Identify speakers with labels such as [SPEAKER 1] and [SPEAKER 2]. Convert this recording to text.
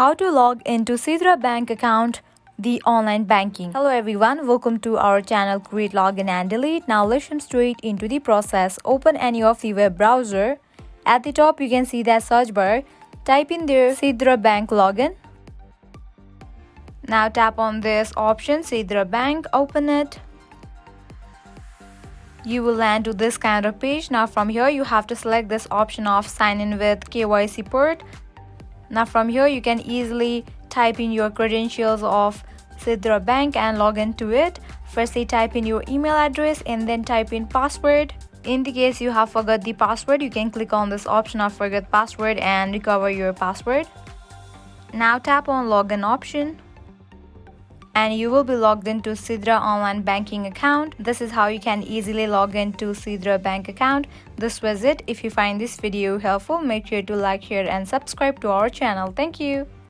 [SPEAKER 1] How to log into Sidra Bank account, the online banking. Hello everyone, welcome to our channel Create Login and Delete. Now let's jump straight into the process. Open any of the web browser. At the top you can see that search bar. Type in there Sidra Bank login. Now tap on this option Sidra Bank, open it. You will land to this kind of page. Now from here you have to select this option of sign in with KYC port. Now from here you can easily type in your credentials of Sidra Bank and log into it. Firstly type in your email address and then type in password. In the case you have forgot the password, you can click on this option of forget password and recover your password. Now tap on login option and you will be logged into Sidra online banking account. This is how you can easily log into Sidra Bank account. This was it. If you find this video helpful, make sure to like, share and subscribe to our channel. Thank you.